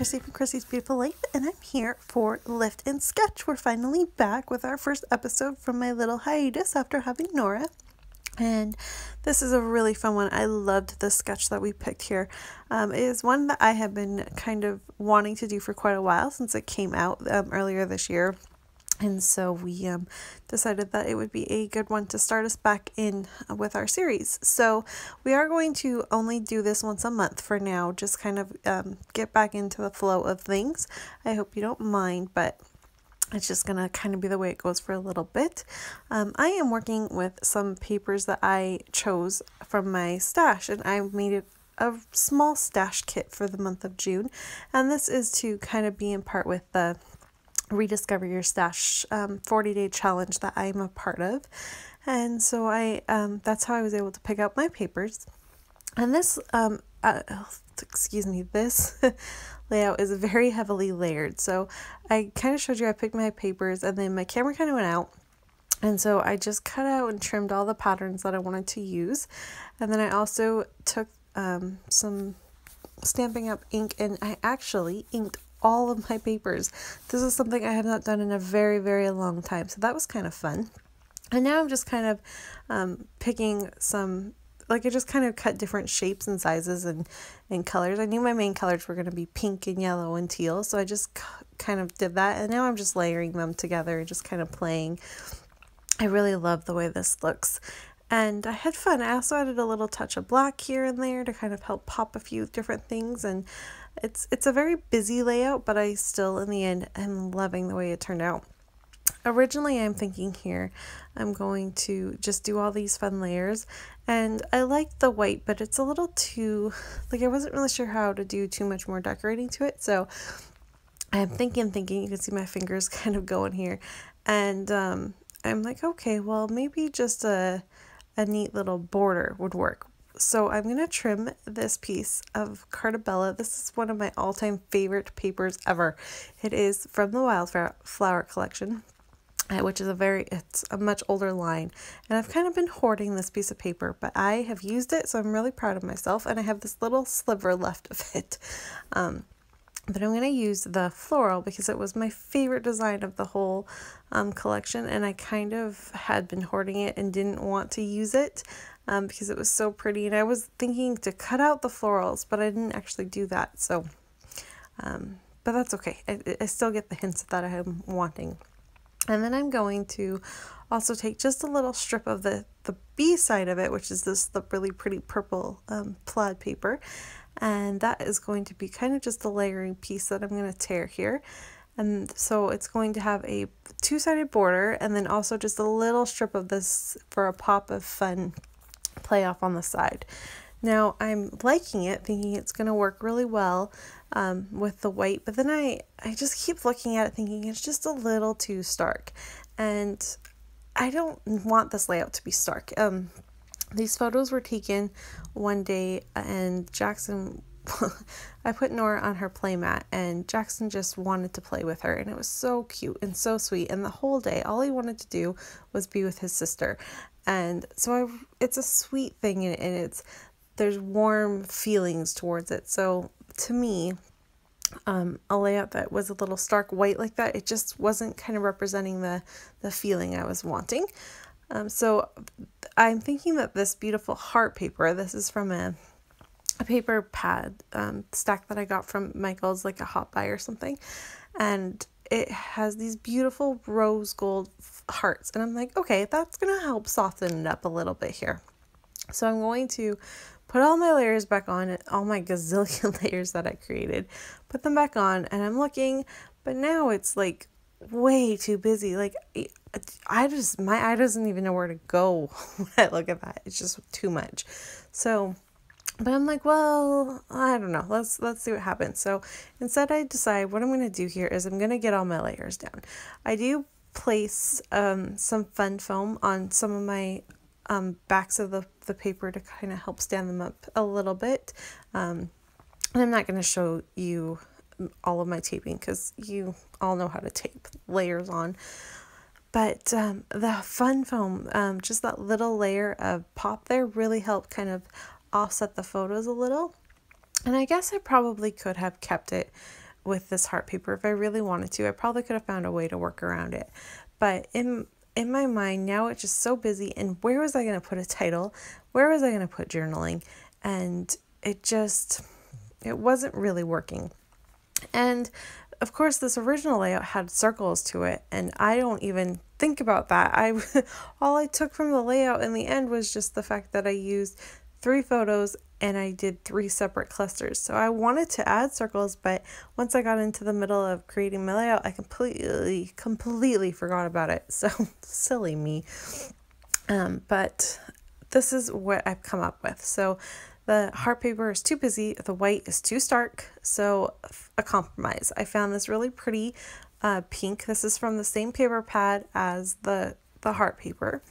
Christy from Christy's Beautiful Life, and I'm here for Lift and Sketch. We're finally back with our first episode from my little hiatus after having Nora. And this is a really fun one. I loved the sketch that we picked here. It is one that I have been kind of wanting to do for quite a while since it came out earlier this year. And so we decided that it would be a good one to start us back in with our series. So we are going to only do this once a month for now, just kind of get back into the flow of things. I hope you don't mind, but it's just going to kind of be the way it goes for a little bit. I am working with some papers that I chose from my stash, and I made a small stash kit for the month of June. And this is to kind of be in part with the Rediscover Your Stash 40-day challenge that I'm a part of. And so that's how I was able to pick out my papers. And this this layout is very heavily layered. So I kind of showed you I picked my papers and then my camera kind of went out. And so I just cut out and trimmed all the patterns that I wanted to use. And then I also took some Stampin' Up! Ink, and I actually inked all of my papers. This is something I have not done in a very, very long time. So that was kind of fun. And now I'm just kind of picking some, I just kind of cut different shapes and sizes and colors. I knew my main colors were going to be pink and yellow and teal. So I just kind of did that. And now I'm just layering them together and just kind of playing. I really love the way this looks. And I had fun. I also added a little touch of black here and there to kind of help pop a few different things. And it's a very busy layout, but I still, in the end, am loving the way it turned out. Originally, I'm thinking here, I'm going to just do all these fun layers. And I like the white, but it's a little too, I wasn't really sure how to do too much more decorating to it. So I'm thinking, you can see my fingers kind of going here. And I'm like, okay, well, maybe just a neat little border would work. So I'm going to trim this piece of Cartabella. This is one of my all-time favorite papers ever. It is from the Wildflower collection, which is it's a much older line. And I've kind of been hoarding this piece of paper, but I have used it, so I'm really proud of myself. And I have this little sliver left of it. But I'm going to use the floral because it was my favorite design of the whole collection, and I kind of had been hoarding it and didn't want to use it because it was so pretty. And I was thinking to cut out the florals, but I didn't actually do that. So, but that's okay. I still get the hints that I'm wanting. And then I'm going to also take just a little strip of the B side of it, which is the really pretty purple plaid paper. And that is going to be kind of just a layering piece that I'm going to tear here. And so it's going to have a two-sided border and then also just a little strip of this for a pop of fun play off on the side. Now I'm liking it, thinking it's going to work really well with the white, but then I just keep looking at it thinking it's just a little too stark. And I don't want this layout to be stark. These photos were taken one day, and Jackson, I put Nora on her playmat, and Jackson just wanted to play with her, and it was so cute and so sweet. And the whole day, all he wanted to do was be with his sister. And so it's a sweet thing, and there's warm feelings towards it. So to me, a layout that was a little stark white like that, it just wasn't kind of representing the feeling I was wanting. So I'm thinking that this beautiful heart paper, this is from a paper pad stack that I got from Michael's, like a Hot Buy or something. And it has these beautiful rose gold hearts. And I'm like, okay, that's going to help soften it up a little bit here. So I'm going to put all my layers back on, all my gazillion layers that I created, put them back on, and I'm looking, but now it's like way too busy. My eye doesn't even know where to go when I look at that. It's just too much. So, but I'm like, well, I don't know. Let's see what happens. So instead I decide what I'm going to do here is I'm going to get all my layers down. I do place some fun foam on some of my backs of the paper to kind of help stand them up a little bit. And I'm not going to show you all of my taping because you all know how to tape layers on. But the fun foam, just that little layer of pop there really helped kind of offset the photos a little. And I guess I probably could have kept it with this heart paper if I really wanted to. I probably could have found a way to work around it. But in my mind now, it's just so busy, and where was I going to put a title? Where was I going to put journaling? And it wasn't really working. And of course, this original layout had circles to it, and I don't even think about that. All I took from the layout in the end was just the fact that I used 3 photos and I did 3 separate clusters. So I wanted to add circles, but once I got into the middle of creating my layout, I completely forgot about it. So silly me. But this is what I've come up with. So the heart paper is too busy, the white is too stark, so a compromise. I found this really pretty pink. This is from the same paper pad as the heart paper,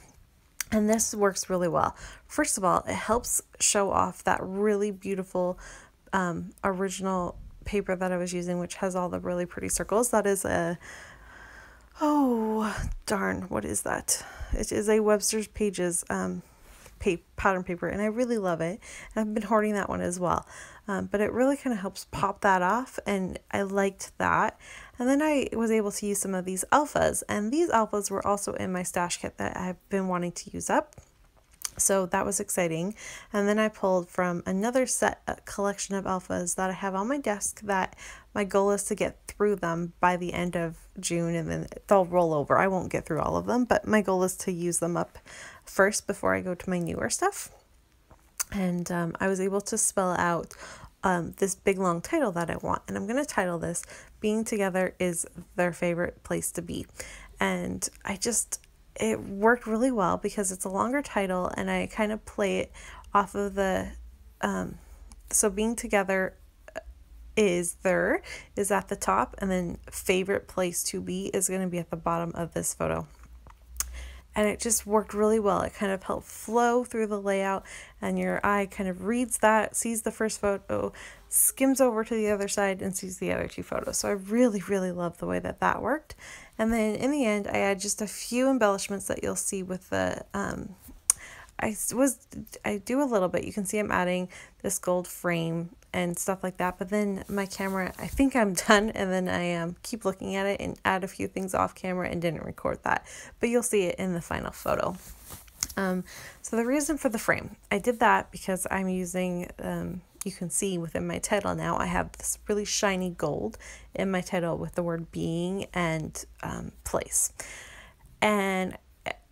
and this works really well. First of all, it helps show off that really beautiful original paper that I was using, which has all the really pretty circles. That is what is that? It is a Webster's Pages pattern paper, and I really love it. And I've been hoarding that one as well, but it really kind of helps pop that off, and I liked that. And then I was able to use some of these alphas, and these alphas were also in my stash kit that I've been wanting to use up, so that was exciting. And then I pulled from another collection of alphas that I have on my desk that my goal is to get through them by the end of June, and then they'll roll over. I won't get through all of them, but my goal is to use them up first before I go to my newer stuff. And I was able to spell out this big long title that I want, and I'm going to title this "Being Together is Their Favorite Place to Be." And it worked really well because it's a longer title, and I kind of play it off of the so being together is at the top, and then favorite place to be is going to be at the bottom of this photo. And it just worked really well. It kind of helped flow through the layout, and your eye kind of reads that, sees the first photo, skims over to the other side, and sees the other 2 photos. So I really, really love the way that worked. And then in the end, I add just a few embellishments that you'll see with the, I do a little bit. You can see I'm adding this gold frame and stuff like that, but then my camera, I think I'm done, and then I keep looking at it and add a few things off camera and didn't record that, but you'll see it in the final photo. So the reason for the frame, I did that because I'm using, you can see within my title now, I have this really shiny gold in my title with the word being and place, and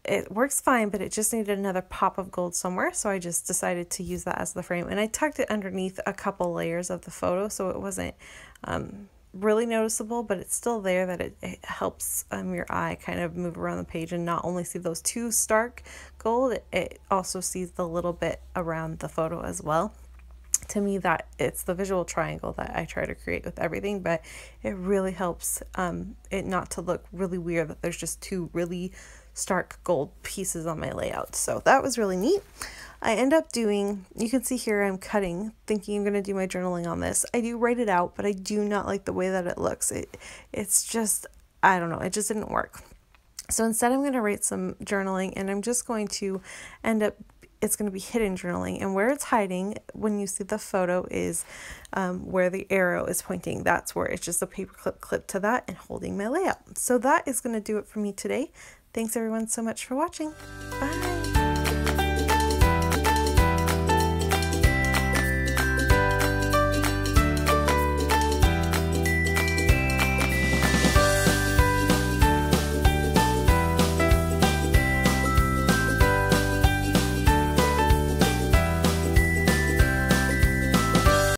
it works fine, but it just needed another pop of gold somewhere, so I just decided to use that as the frame. And I tucked it underneath a couple layers of the photo, so it wasn't really noticeable, but it's still there, that it helps your eye kind of move around the page and not only see those 2 stark gold, it also sees the little bit around the photo as well. To me, that it's the visual triangle that I try to create with everything, but it really helps it not to look really weird that there's just 2 really stark gold pieces on my layout. So that was really neat. I end up doing, you can see here I'm cutting, thinking I'm going to do my journaling on this. I do write it out, but I do not like the way that it looks. It's just, I don't know, it just didn't work. So instead I'm going to write some journaling, and I'm just going to end up, it's going to be hidden journaling, and where it's hiding when you see the photo is where the arrow is pointing. That's where it's just a paperclip clip to that and holding my layout. So that is going to do it for me today. Thanks everyone so much for watching.